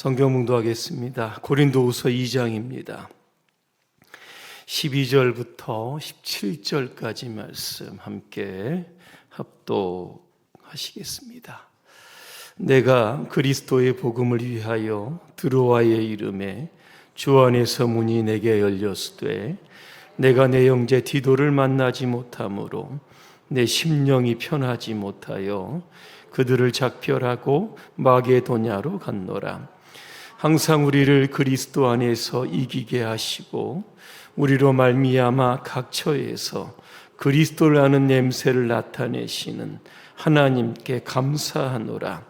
성경 묵도하겠습니다. 고린도후서 2장입니다. 12절부터 17절까지 말씀 함께 합독하시겠습니다. 내가 그리스도의 복음을 위하여 드로아의 이름에 주 안에서 문이 내게 열렸으되 내가 내 형제 디도를 만나지 못하므로 내 심령이 편하지 못하여 그들을 작별하고 마게도냐로 갔노라. 항상 우리를 그리스도 안에서 이기게 하시고 우리로 말미암아 각 처에서 그리스도를 아는 냄새를 나타내시는 하나님께 감사하노라.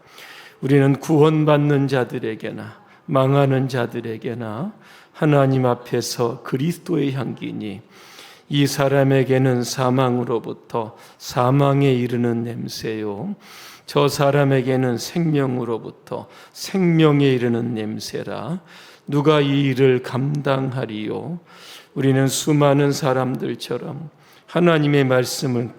우리는 구원받는 자들에게나 망하는 자들에게나 하나님 앞에서 그리스도의 향기니 이 사람에게는 사망으로부터 사망에 이르는 냄새요 저 사람에게는 생명으로부터 생명에 이르는 냄새라. 누가 이 일을 감당하리요? 우리는 수많은 사람들처럼 하나님의 말씀을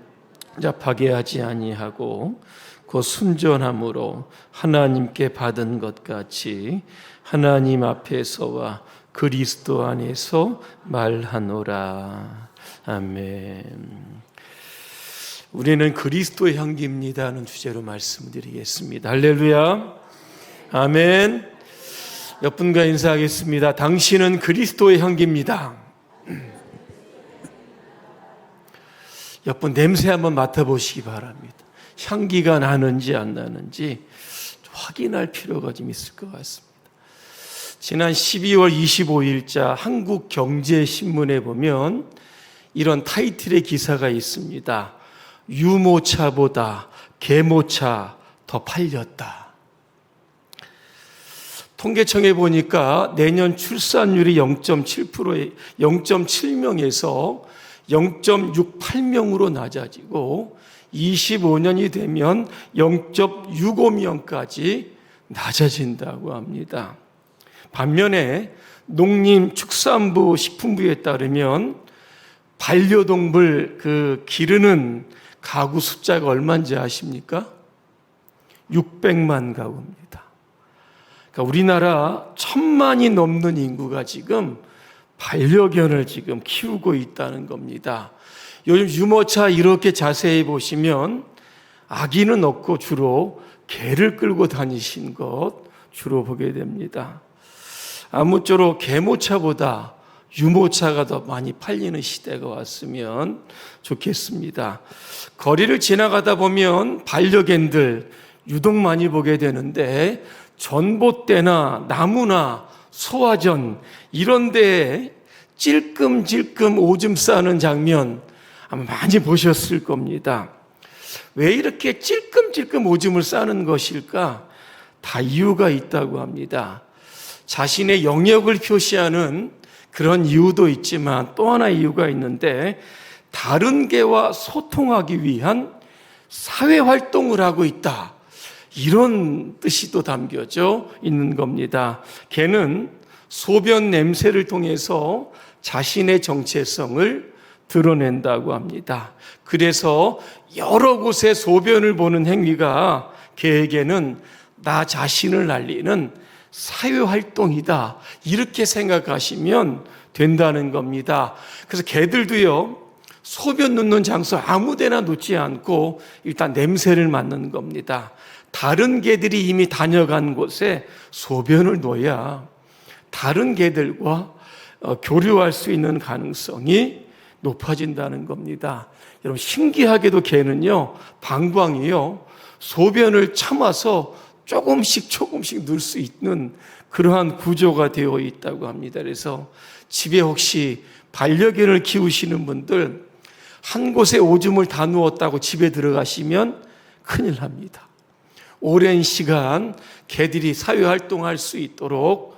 잡하게 하지 아니하고 그 순전함으로 하나님께 받은 것 같이 하나님 앞에서와 그리스도 안에서 말하노라. 아멘. 우리는 그리스도의 향기입니다 하는 주제로 말씀드리겠습니다. 할렐루야. 아멘. 옆분과 인사하겠습니다. 당신은 그리스도의 향기입니다. 옆분 냄새 한번 맡아보시기 바랍니다. 향기가 나는지 안 나는지 확인할 필요가 좀 있을 것 같습니다. 지난 12월 25일자 한국경제신문에 보면 이런 타이틀의 기사가 있습니다. 유모차보다 개모차 더 팔렸다. 통계청에 보니까 내년 출산율이 0.7명에서 0.68명으로 낮아지고 25년이 되면 0.65명까지 낮아진다고 합니다. 반면에 농림축산부 식품부에 따르면 반려동물 기르는 가구 숫자가 얼마인지 아십니까? 600만 가구입니다. 그러니까 우리나라 1000만이 넘는 인구가 지금 반려견을 지금 키우고 있다는 겁니다. 요즘 유모차 이렇게 자세히 보시면 아기는 없고 주로 개를 끌고 다니신 것 주로 보게 됩니다. 아무쪼록 개모차보다 유모차가 더 많이 팔리는 시대가 왔으면 좋겠습니다. 거리를 지나가다 보면 반려견들 유독 많이 보게 되는데 전봇대나 나무나 소화전 이런 데에 찔끔찔끔 오줌 싸는 장면 아마 많이 보셨을 겁니다. 왜 이렇게 찔끔찔끔 오줌을 싸는 것일까? 다 이유가 있다고 합니다. 자신의 영역을 표시하는 그런 이유도 있지만 또 하나 이유가 있는데 다른 개와 소통하기 위한 사회활동을 하고 있다. 이런 뜻이 또 담겨져 있는 겁니다. 개는 소변 냄새를 통해서 자신의 정체성을 드러낸다고 합니다. 그래서 여러 곳에 소변을 보는 행위가 개에게는 나 자신을 알리는 사회활동이다. 이렇게 생각하시면 된다는 겁니다. 그래서 개들도요, 소변 놓는 장소 아무 데나 놓지 않고 일단 냄새를 맡는 겁니다. 다른 개들이 이미 다녀간 곳에 소변을 놓아야 다른 개들과 교류할 수 있는 가능성이 높아진다는 겁니다. 여러분, 신기하게도 개는요, 방광이요, 소변을 참아서 조금씩 넣을 수 있는 그러한 구조가 되어 있다고 합니다. 그래서 집에 혹시 반려견을 키우시는 분들 한 곳에 오줌을 다 누웠다고 집에 들어가시면 큰일 납니다. 오랜 시간 개들이 사회활동할 수 있도록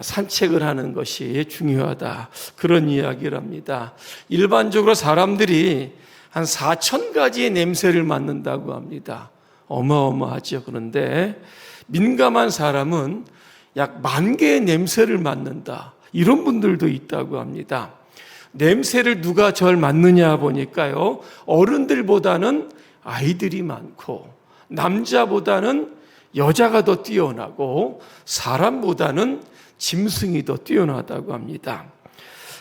산책을 하는 것이 중요하다. 그런 이야기를 합니다. 일반적으로 사람들이 한 4,000가지의 냄새를 맡는다고 합니다. 어마어마하죠. 그런데 민감한 사람은 약 10,000개의 냄새를 맡는다. 이런 분들도 있다고 합니다. 냄새를 누가 절 맡느냐 보니까요, 어른들보다는 아이들이 많고 남자보다는 여자가 더 뛰어나고 사람보다는 짐승이 더 뛰어나다고 합니다.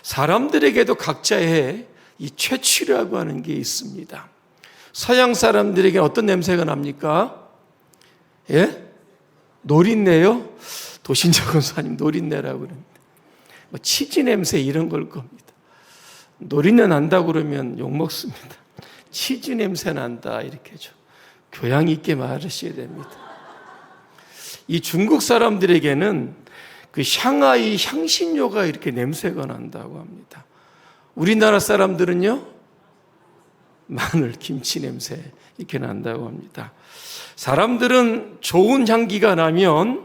사람들에게도 각자의 이 최취라고 하는 게 있습니다. 서양 사람들에게 어떤 냄새가 납니까? 예? 노린내요? 도신자 권사님 노린내라고 그럽니다. 뭐 치즈 냄새 이런 걸 겁니다. 노린내 난다고 그러면 욕먹습니다. 치즈 냄새 난다 이렇게 좀 교양 있게 말하셔야 됩니다. 이 중국 사람들에게는 그 샹하이 향신료가 이렇게 냄새가 난다고 합니다. 우리나라 사람들은요, 마늘, 김치 냄새 이렇게 난다고 합니다. 사람들은 좋은 향기가 나면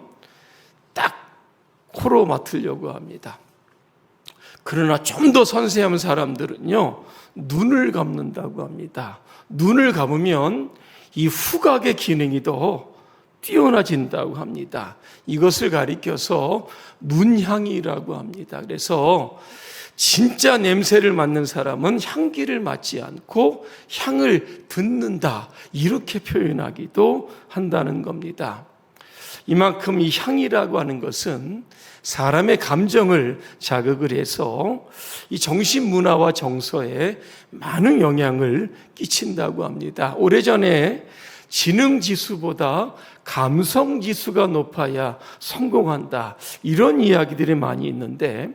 딱 코로 맡으려고 합니다. 그러나 좀 더 선세한 사람들은요, 눈을 감는다고 합니다. 눈을 감으면 이 후각의 기능이 더 뛰어나진다고 합니다. 이것을 가리켜서 눈향이라고 합니다. 그래서 진짜 냄새를 맡는 사람은 향기를 맡지 않고 향을 듣는다, 이렇게 표현하기도 한다는 겁니다. 이만큼 이 향이라고 하는 것은 사람의 감정을 자극을 해서 이 정신 문화와 정서에 많은 영향을 끼친다고 합니다. 오래전에 지능 지수보다 감성 지수가 높아야 성공한다, 이런 이야기들이 많이 있는데,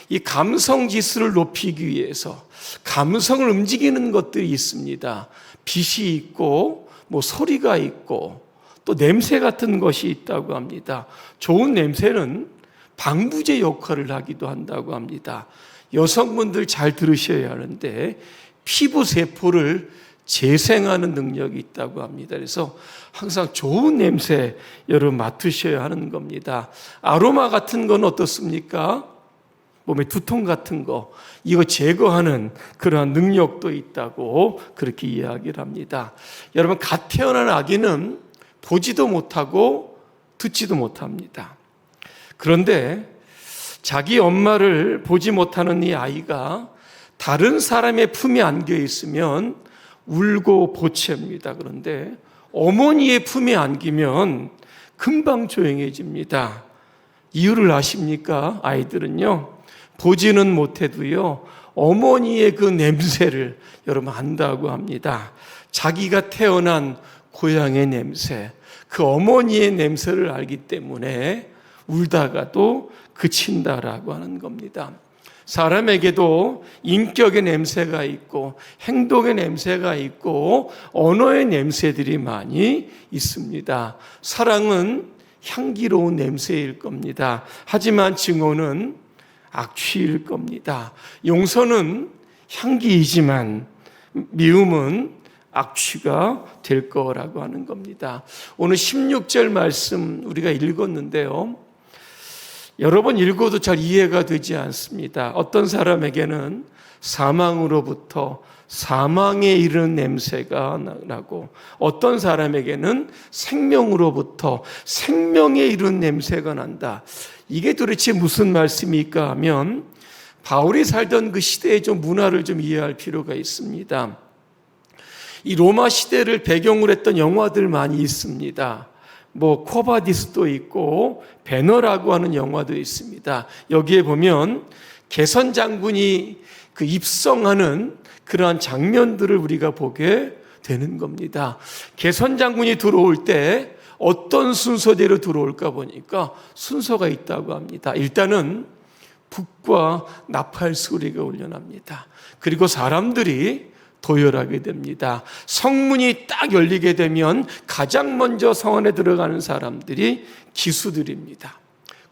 이 감성 지수를 높이기 위해서 감성을 움직이는 것들이 있습니다. 빛이 있고 뭐 소리가 있고 또 냄새 같은 것이 있다고 합니다. 좋은 냄새는 방부제 역할을 하기도 한다고 합니다. 여성분들 잘 들으셔야 하는데 피부 세포를 재생하는 능력이 있다고 합니다. 그래서 항상 좋은 냄새 여러분 맡으셔야 하는 겁니다. 아로마 같은 건 어떻습니까? 몸에 두통 같은 거, 이거 제거하는 그러한 능력도 있다고 그렇게 이야기를 합니다. 여러분, 갓 태어난 아기는 보지도 못하고 듣지도 못합니다. 그런데 자기 엄마를 보지 못하는 이 아이가 다른 사람의 품에 안겨 있으면 울고 보채입니다. 그런데 어머니의 품에 안기면 금방 조용해집니다. 이유를 아십니까? 아이들은요, 보지는 못해도요, 어머니의 그 냄새를 여러분 안다고 합니다. 자기가 태어난 고향의 냄새, 그 어머니의 냄새를 알기 때문에 울다가도 그친다라고 하는 겁니다. 사람에게도 인격의 냄새가 있고 행동의 냄새가 있고 언어의 냄새들이 많이 있습니다. 사랑은 향기로운 냄새일 겁니다. 하지만 증오는 악취일 겁니다. 용서는 향기이지만 미움은 악취가 될 거라고 하는 겁니다. 오늘 16절 말씀 우리가 읽었는데요, 여러 번 읽어도 잘 이해가 되지 않습니다. 어떤 사람에게는 사망으로부터 사망에 이르는 냄새가 나고, 어떤 사람에게는 생명으로부터 생명에 이르는 냄새가 난다. 이게 도대체 무슨 말씀일까 하면 바울이 살던 그 시대의 좀 문화를 좀 이해할 필요가 있습니다. 이 로마 시대를 배경으로 했던 영화들 많이 있습니다. 뭐 코바디스도 있고 배너라고 하는 영화도 있습니다. 여기에 보면 개선 장군이 그 입성하는 그러한 장면들을 우리가 보게 되는 겁니다. 개선 장군이 들어올 때 어떤 순서대로 들어올까 보니까 순서가 있다고 합니다. 일단은 북과 나팔 소리가 울려납니다. 그리고 사람들이 도열하게 됩니다. 성문이 딱 열리게 되면 가장 먼저 성 안에 들어가는 사람들이 기수들입니다.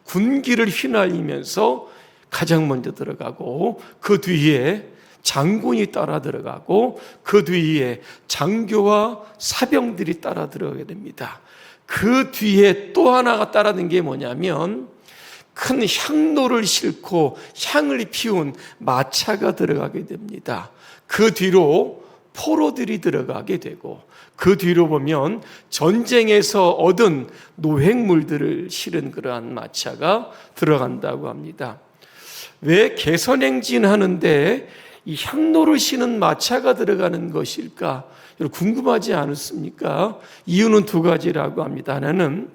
군기를 휘날리면서 가장 먼저 들어가고, 그 뒤에 장군이 따라 들어가고, 그 뒤에 장교와 사병들이 따라 들어가게 됩니다. 그 뒤에 또 하나가 따라든 게 뭐냐면 큰 향로를 싣고 향을 피운 마차가 들어가게 됩니다. 그 뒤로 포로들이 들어가게 되고, 그 뒤로 보면 전쟁에서 얻은 노획물들을 실은 그러한 마차가 들어간다고 합니다. 왜 개선행진 하는데 이 향로를 심은 마차가 들어가는 것일까? 여러분 궁금하지 않습니까? 이유는 두 가지라고 합니다. 하나는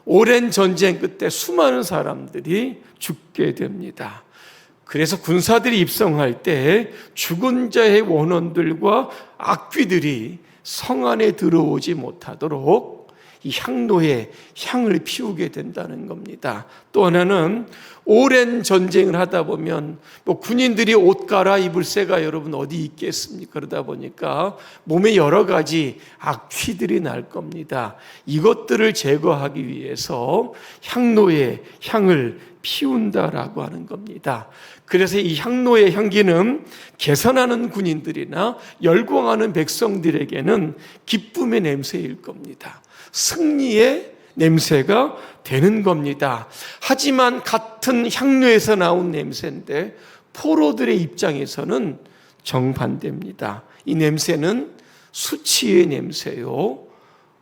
오랜 전쟁 끝에 수많은 사람들이 죽게 됩니다. 그래서 군사들이 입성할 때 죽은 자의 원혼들과 악귀들이 성 안에 들어오지 못하도록 이 향로에 향을 피우게 된다는 겁니다. 또 하나는 오랜 전쟁을 하다 보면 군인들이 옷 갈아입을 새가 여러분 어디 있겠습니까? 그러다 보니까 몸에 여러 가지 악취들이 날 겁니다. 이것들을 제거하기 위해서 향로에 향을 피운다라고 하는 겁니다. 그래서 이 향로의 향기는 개선하는 군인들이나 열광하는 백성들에게는 기쁨의 냄새일 겁니다. 승리의 냄새가 되는 겁니다. 하지만 같은 향료에서 나온 냄새인데 포로들의 입장에서는 정반대입니다. 이 냄새는 수치의 냄새요,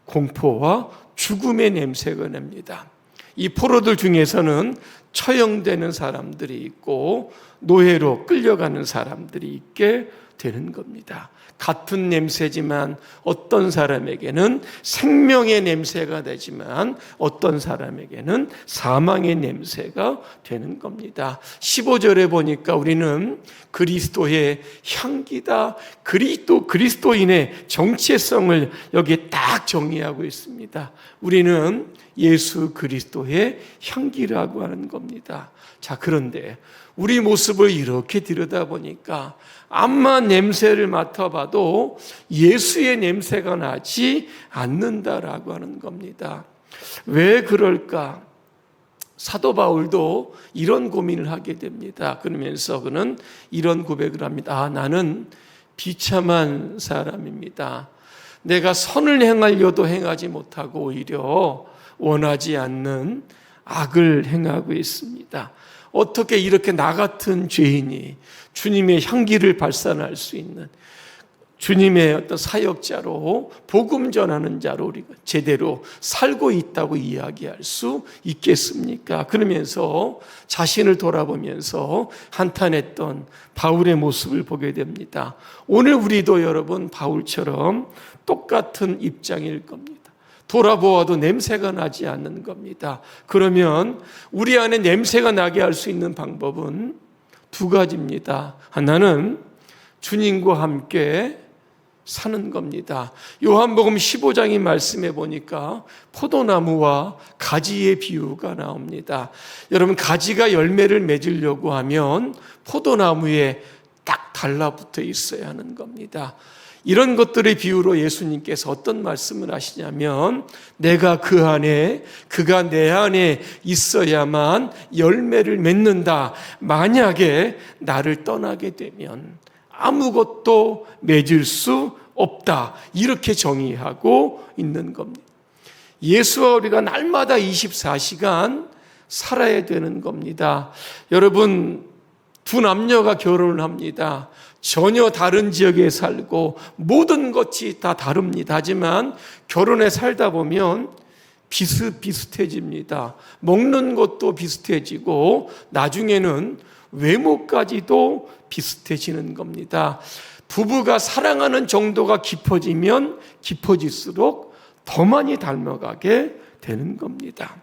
공포와 죽음의 냄새가 납니다. 이 포로들 중에서는 처형되는 사람들이 있고 노예로 끌려가는 사람들이 있게 되는 겁니다. 같은 냄새지만 어떤 사람에게는 생명의 냄새가 되지만 어떤 사람에게는 사망의 냄새가 되는 겁니다. 15절에 보니까 우리는 그리스도의 향기다. 그리스도인의 정체성을 여기에 딱 정의하고 있습니다. 우리는 예수 그리스도의 향기라고 하는 겁니다. 자, 그런데 우리 모습을 이렇게 들여다보니까 암만 냄새를 맡아봐도 예수의 냄새가 나지 않는다라고 하는 겁니다. 왜 그럴까? 사도 바울도 이런 고민을 하게 됩니다. 그러면서 그는 이런 고백을 합니다. 나는 비참한 사람입니다. 내가 선을 행하려도 행하지 못하고 오히려 원하지 않는 악을 행하고 있습니다. 어떻게 이렇게 나 같은 죄인이 주님의 향기를 발산할 수 있는 주님의 어떤 사역자로 복음 전하는 자로 우리가 제대로 살고 있다고 이야기할 수 있겠습니까? 그러면서 자신을 돌아보면서 한탄했던 바울의 모습을 보게 됩니다. 오늘 우리도 여러분 바울처럼 똑같은 입장일 겁니다. 돌아보아도 냄새가 나지 않는 겁니다. 그러면 우리 안에 냄새가 나게 할 수 있는 방법은 두 가지입니다. 하나는 주님과 함께 사는 겁니다. 요한복음 15장의 말씀에 보니까 포도나무와 가지의 비유가 나옵니다. 여러분 가지가 열매를 맺으려고 하면 포도나무에 딱 달라붙어 있어야 하는 겁니다. 이런 것들의 비유로 예수님께서 어떤 말씀을 하시냐면 내가 그 안에 그가 내 안에 있어야만 열매를 맺는다. 만약에 나를 떠나게 되면 아무것도 맺을 수 없다. 이렇게 정의하고 있는 겁니다. 예수와 우리가 날마다 24시간 살아야 되는 겁니다. 여러분 두 남녀가 결혼을 합니다. 전혀 다른 지역에 살고 모든 것이 다 다릅니다. 하지만 결혼에 살다 보면 비슷비슷해집니다. 먹는 것도 비슷해지고 나중에는 외모까지도 비슷해지는 겁니다. 부부가 사랑하는 정도가 깊어지면 깊어질수록 더 많이 닮아가게 되는 겁니다.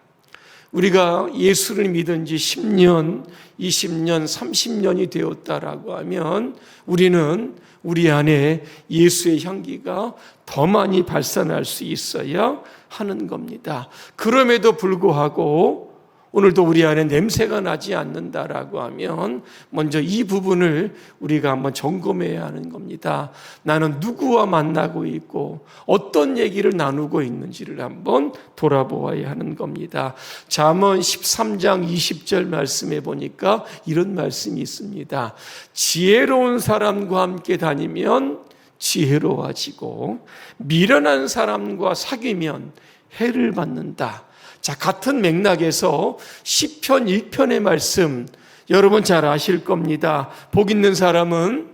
우리가 예수를 믿은 지 10년, 20년, 30년이 되었다라고 하면 우리는 우리 안에 예수의 향기가 더 많이 발산할 수 있어야 하는 겁니다. 그럼에도 불구하고 오늘도 우리 안에 냄새가 나지 않는다라고 하면 먼저 이 부분을 우리가 한번 점검해야 하는 겁니다. 나는 누구와 만나고 있고 어떤 얘기를 나누고 있는지를 한번 돌아보아야 하는 겁니다. 잠언 13장 20절 말씀에 보니까 이런 말씀이 있습니다. 지혜로운 사람과 함께 다니면 지혜로워지고 미련한 사람과 사귀면 해를 받는다. 자, 같은 맥락에서 시편 1편의 말씀 여러분 잘 아실 겁니다. 복 있는 사람은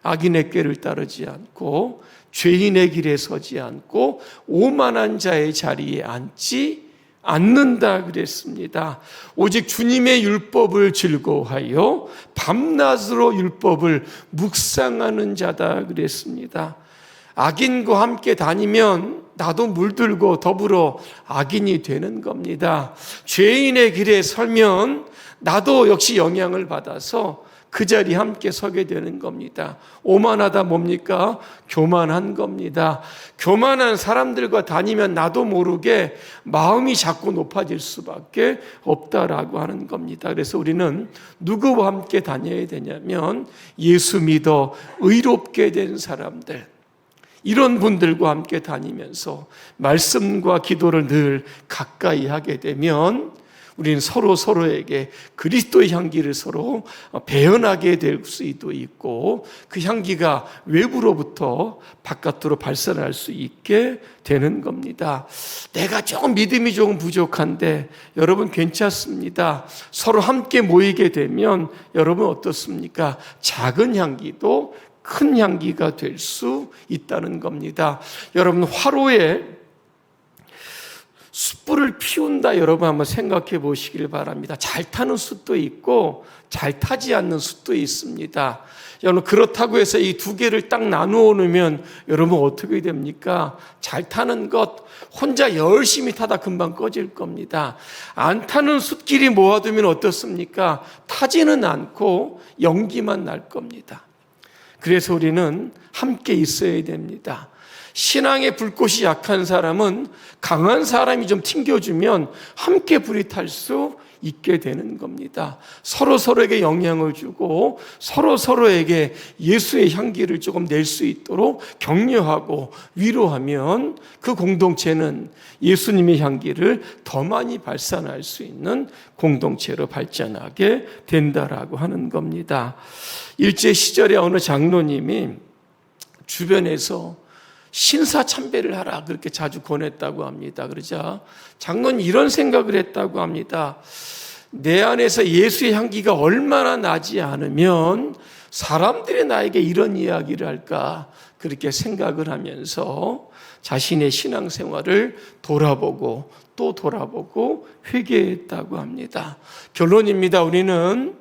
악인의 꾀를 따르지 않고 죄인의 길에 서지 않고 오만한 자의 자리에 앉지 않는다 그랬습니다. 오직 주님의 율법을 즐거워하여 밤낮으로 율법을 묵상하는 자다 그랬습니다. 악인과 함께 다니면 나도 물들고 더불어 악인이 되는 겁니다. 죄인의 길에 설면 나도 역시 영향을 받아서 그 자리에 함께 서게 되는 겁니다. 오만하다 뭡니까? 교만한 겁니다. 교만한 사람들과 다니면 나도 모르게 마음이 자꾸 높아질 수밖에 없다라고 하는 겁니다. 그래서 우리는 누구와 함께 다녀야 되냐면 예수 믿어 의롭게 된 사람들, 이런 분들과 함께 다니면서 말씀과 기도를 늘 가까이 하게 되면 우리는 서로에게 그리스도의 향기를 서로 배연하게 될 수도 있고 그 향기가 외부로부터 바깥으로 발산할 수 있게 되는 겁니다. 내가 조금 믿음이 조금 부족한데 여러분 괜찮습니다. 서로 함께 모이게 되면 여러분 어떻습니까? 작은 향기도 큰 향기가 될 수 있다는 겁니다. 여러분 화로에 숯불을 피운다 여러분 한번 생각해 보시길 바랍니다. 잘 타는 숯도 있고 잘 타지 않는 숯도 있습니다. 여러분 그렇다고 해서 이 두 개를 딱 나누어 놓으면 여러분 어떻게 됩니까? 잘 타는 것 혼자 열심히 타다 금방 꺼질 겁니다. 안 타는 숯끼리 모아두면 어떻습니까? 타지는 않고 연기만 날 겁니다. 그래서 우리는 함께 있어야 됩니다. 신앙의 불꽃이 약한 사람은 강한 사람이 좀 튕겨주면 함께 불이 탈 수 있게 되는 겁니다. 서로에게 영향을 주고 서로에게 예수의 향기를 조금 낼 수 있도록 격려하고 위로하면 그 공동체는 예수님의 향기를 더 많이 발산할 수 있는 공동체로 발전하게 된다라고 하는 겁니다. 일제 시절에 어느 장로님이 주변에서 신사참배를 하라 그렇게 자주 권했다고 합니다. 그러자 장로는 이런 생각을 했다고 합니다. 내 안에서 예수의 향기가 얼마나 나지 않으면 사람들이 나에게 이런 이야기를 할까 그렇게 생각을 하면서 자신의 신앙생활을 돌아보고 또 돌아보고 회개했다고 합니다. 결론입니다. 우리는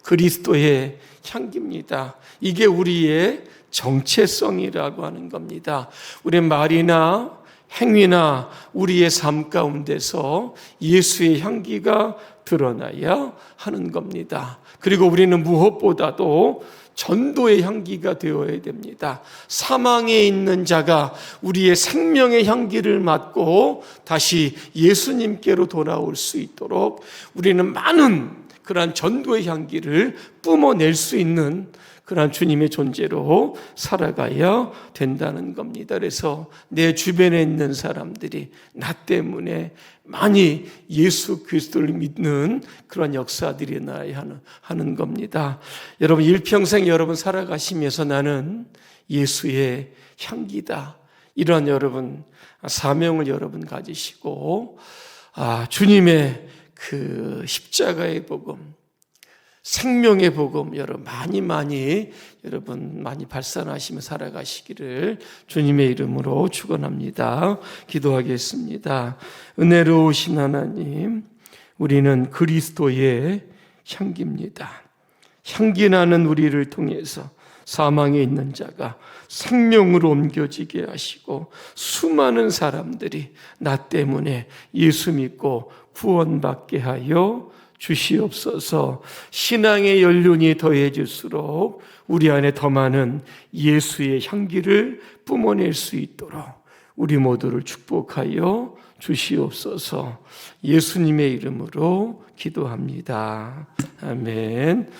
그리스도의 향기입니다. 이게 우리의 정체성이라고 하는 겁니다. 우리의 말이나 행위나 우리의 삶 가운데서 예수의 향기가 드러나야 하는 겁니다. 그리고 우리는 무엇보다도 전도의 향기가 되어야 됩니다. 사망에 있는 자가 우리의 생명의 향기를 맡고 다시 예수님께로 돌아올 수 있도록 우리는 많은 그러한 전도의 향기를 뿜어낼 수 있는 그러한 주님의 존재로 살아가야 된다는 겁니다. 그래서 내 주변에 있는 사람들이 나 때문에 많이 예수 그리스도를 믿는 그런 역사들이 일어나야 하는 겁니다. 여러분 일평생 여러분 살아가시면서 나는 예수의 향기다. 이런 여러분 사명을 여러분 가지시고 주님의 그 십자가의 복음, 생명의 복음 여러분 많이 발산하시며 살아가시기를 주님의 이름으로 축원합니다. 기도하겠습니다. 은혜로우신 하나님, 우리는 그리스도의 향기입니다. 향기 나는 우리를 통해서 사망에 있는 자가 생명으로 옮겨지게 하시고 수많은 사람들이 나 때문에 예수 믿고 구원받게 하여 주시옵소서. 신앙의 연륜이 더해질수록 우리 안에 더 많은 예수의 향기를 뿜어낼 수 있도록 우리 모두를 축복하여 주시옵소서. 예수님의 이름으로 기도합니다. 아멘.